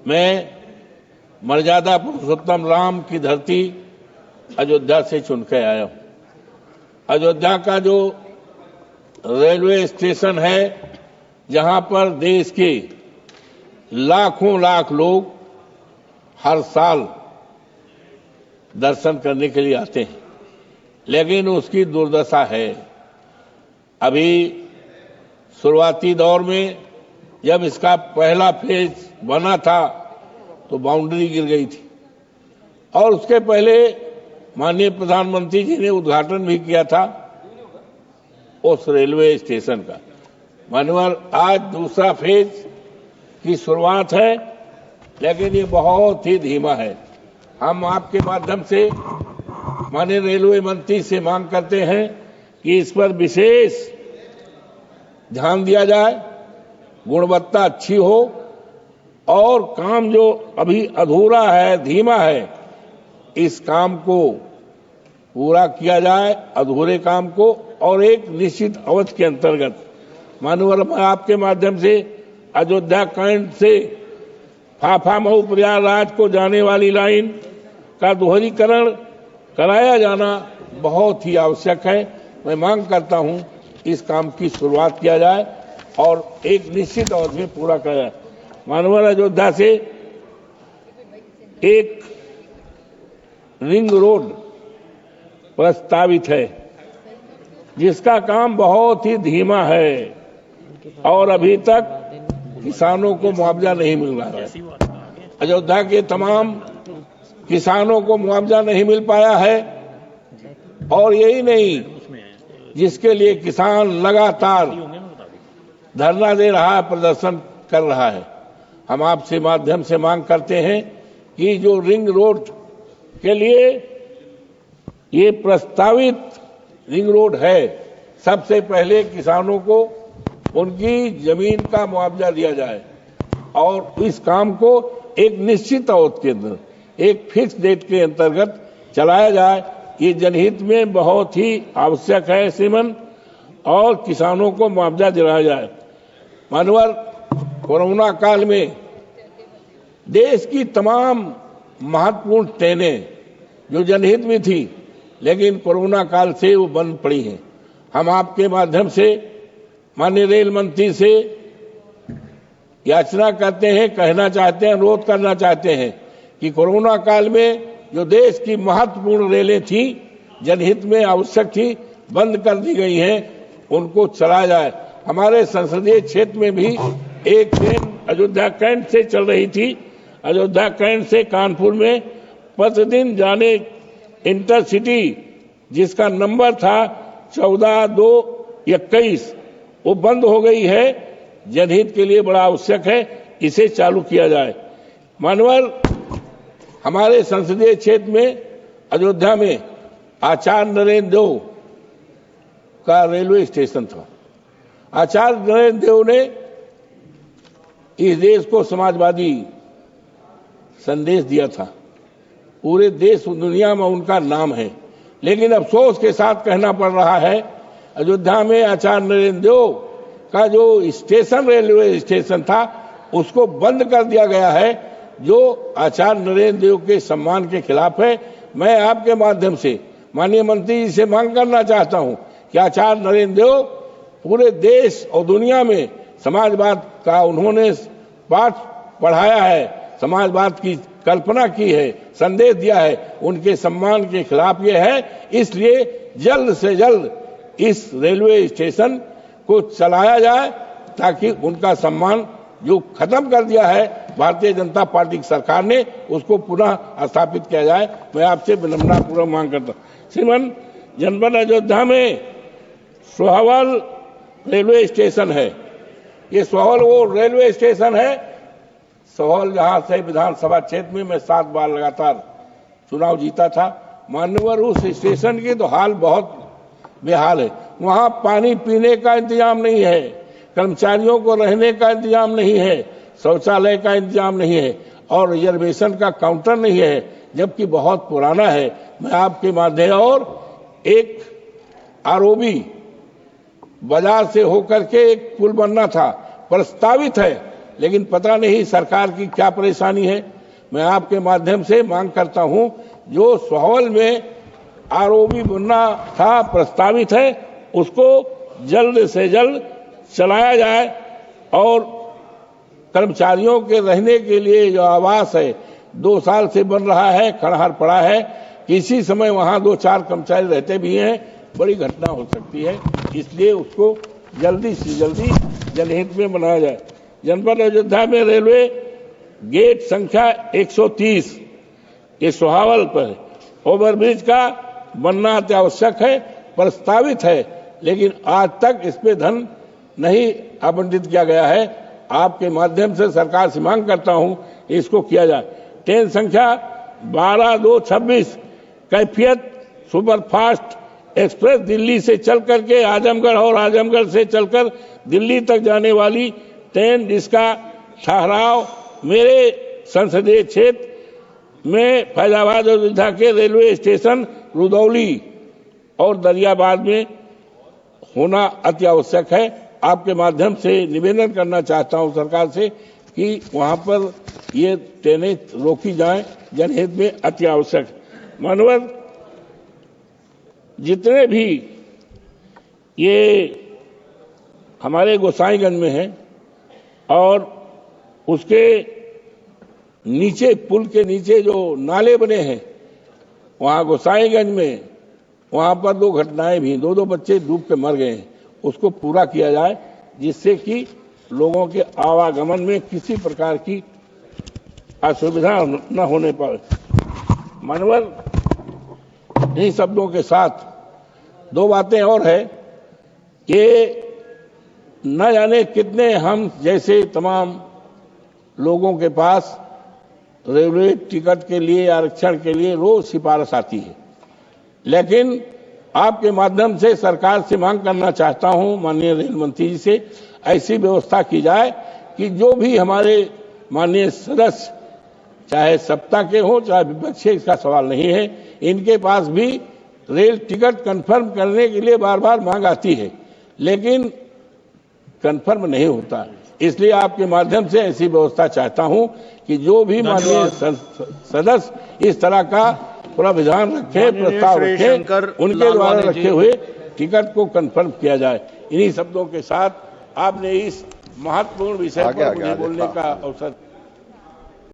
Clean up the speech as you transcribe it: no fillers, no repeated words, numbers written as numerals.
मैं मर्यादा पुरुषोत्तम राम की धरती अयोध्या से चुन के आया हूं। अयोध्या का जो रेलवे स्टेशन है, जहां पर देश के लाखों लाख लोग हर साल दर्शन करने के लिए आते हैं, लेकिन उसकी दुर्दशा है। अभी शुरुआती दौर में जब इसका पहला फेज बना था तो बाउंड्री गिर गई थी, और उसके पहले माननीय प्रधानमंत्री जी ने उद्घाटन भी किया था उस रेलवे स्टेशन का। माननीय आज दूसरा फेज की शुरुआत है, लेकिन ये बहुत ही धीमा है। हम आपके माध्यम से माननीय रेलवे मंत्री से मांग करते हैं कि इस पर विशेष ध्यान दिया जाए, गुणवत्ता अच्छी हो और काम जो अभी अधूरा है, धीमा है, इस काम को पूरा किया जाए, अधूरे काम को, और एक निश्चित अवधि के अंतर्गत। माननीय मैं आपके माध्यम से अयोध्या कैंट से फाफा मऊ प्रयागराज को जाने वाली लाइन का दोहरीकरण कराया जाना बहुत ही आवश्यक है। मैं मांग करता हूं इस काम की शुरुआत किया जाए और एक निश्चित अवधि में पूरा किया जाए। माननीय अयोध्या से एक रिंग रोड प्रस्तावित है, जिसका काम बहुत ही धीमा है और अभी तक किसानों को मुआवजा नहीं मिल रहा है। अयोध्या के तमाम किसानों को मुआवजा नहीं मिल पाया है, और यही नहीं, जिसके लिए किसान लगातार धरना दे रहा है, प्रदर्शन कर रहा है। हम आपसे माध्यम से मांग करते हैं कि जो रिंग रोड के लिए ये प्रस्तावित रिंग रोड है, सबसे पहले किसानों को उनकी जमीन का मुआवजा दिया जाए और इस काम को एक निश्चित अवधि के अंदर, एक फिक्स डेट के अंतर्गत चलाया जाए। ये जनहित में बहुत ही आवश्यक है श्रीमन, और किसानों को मुआवजा दिलाया जाए। माननीय कोरोना काल में देश की तमाम महत्वपूर्ण ट्रेनें जो जनहित में थी, लेकिन कोरोना काल से वो बंद पड़ी हैं। हम आपके माध्यम से माननीय रेल मंत्री से याचना करते हैं, कहना चाहते हैं, अनुरोध करना चाहते हैं कि कोरोना काल में जो देश की महत्वपूर्ण रेलें थी, जनहित में आवश्यक थी, बंद कर दी गई हैं, उनको चलाया जाए। हमारे संसदीय क्षेत्र में भी एक ट्रेन अयोध्या कैंट से चल रही थी। अयोध्या कैंट से कानपुर में प्रतिदिन जाने इंटरसिटी, जिसका नंबर था 14-2-21, वो बंद हो गई है। जनहित के लिए बड़ा आवश्यक है, इसे चालू किया जाए। माननीय हमारे संसदीय क्षेत्र में अयोध्या में आचार्य नरेंद्र देव का रेलवे स्टेशन था। आचार्य नरेंद्र देव ने इस देश को समाजवादी संदेश दिया था, पूरे देश दुनिया में उनका नाम है, लेकिन अफसोस के साथ कहना पड़ रहा है, अयोध्या में आचार्य नरेंद्र देव का जो स्टेशन, रेलवे स्टेशन था, उसको बंद कर दिया गया है, जो आचार्य नरेंद्र देव के सम्मान के खिलाफ है। मैं आपके माध्यम से माननीय मंत्री जी से मांग करना चाहता हूं कि आचार्य नरेंद्र देव पूरे देश और दुनिया में समाजवाद का उन्होंने पाठ पढ़ाया है, समाजवाद की कल्पना की है, संदेश दिया है, उनके सम्मान के खिलाफ ये है। इसलिए जल्द से जल्द इस रेलवे स्टेशन को चलाया जाए, ताकि उनका सम्मान जो खत्म कर दिया है भारतीय जनता पार्टी की सरकार ने, उसको पुनः स्थापित किया जाए। मैं आपसे विनम्रतापूर्वक मांग करता हूं। श्रीमान, जनपद अयोध्या में सोहावल रेलवे स्टेशन है। ये सोहल वो रेलवे स्टेशन है, सोहल जहां से विधानसभा क्षेत्र में मैं 7 बार लगातार चुनाव जीता था। मान्यवर उस स्टेशन की तो हाल बहुत बेहाल है। वहां पानी पीने का इंतजाम नहीं है, कर्मचारियों को रहने का इंतजाम नहीं है, शौचालय का इंतजाम नहीं है, और रिजर्वेशन का काउंटर नहीं है, जबकि बहुत पुराना है। मैं आपके माध्यम, और एक आरओबी बाजार से होकर के एक पुल बनना था, प्रस्तावित है, लेकिन पता नहीं सरकार की क्या परेशानी है। मैं आपके माध्यम से मांग करता हूं, जो सुहवल में आरओबी बनना था प्रस्तावित है, उसको जल्द से जल्द चलाया जाए और कर्मचारियों के रहने के लिए जो आवास है 2 साल से बन रहा है, खड़हर पड़ा है, किसी समय वहां 2-4 कर्मचारी रहते भी हैं, बड़ी घटना हो सकती है। इसलिए उसको जल्दी से जल्दी जनहित में बनाया जाए। जनपद अयोध्या में रेलवे गेट संख्या 130 ये सुहावल पर ओवरब्रिज का बनना अत्यावश्यक है, प्रस्तावित है, लेकिन आज तक इस पे धन नहीं आवंटित किया गया है। आपके माध्यम से सरकार से मांग करता हूं इसको किया जाए। ट्रेन संख्या 12226 कैफियत सुपरफास्ट एक्सप्रेस दिल्ली से चल करके आजमगढ़ और आजमगढ़ से चलकर दिल्ली तक जाने वाली ट्रेन, जिसका ठहराव मेरे संसदीय क्षेत्र में फैजाबाद और अयोध्या के रेलवे स्टेशन रुदौली और दरियाबाद में होना अति आवश्यक है। आपके माध्यम से निवेदन करना चाहता हूं सरकार से कि वहां पर ये ट्रेनें रोकी जाएं, जनहित में अति आवश्यक। मानवर जितने भी ये हमारे गोसाईगंज में हैं और उसके नीचे, पुल के नीचे जो नाले बने हैं, वहां गोसाईगंज में वहां पर 2 घटनाएं भी, 2 बच्चे डूब के मर गए हैं। उसको पूरा किया जाए, जिससे कि लोगों के आवागमन में किसी प्रकार की असुविधा न होने पाए। मनवर इन्हीं शब्दों के साथ 2 बातें और है कि न जाने कितने हम जैसे तमाम लोगों के पास रेलवे टिकट के लिए, आरक्षण के लिए रोज सिफारिश आती है, लेकिन आपके माध्यम से सरकार से मांग करना चाहता हूं माननीय रेल मंत्री जी से, ऐसी व्यवस्था की जाए कि जो भी हमारे माननीय सदस्य, चाहे सत्ता के हो चाहे विपक्ष के, इसका सवाल नहीं है, इनके पास भी रेल टिकट कंफर्म करने के लिए बार बार मांग आती है, लेकिन कंफर्म नहीं होता। इसलिए आपके माध्यम से ऐसी व्यवस्था चाहता हूं कि जो भी माननीय सदस्य इस तरह का प्रावधान रखे, प्रस्ताव रखे, उनके द्वारा रखे हुए टिकट को कंफर्म किया जाए। इन्हीं शब्दों के साथ आपने इस महत्वपूर्ण विषय पर मुझे बोलने का अवसर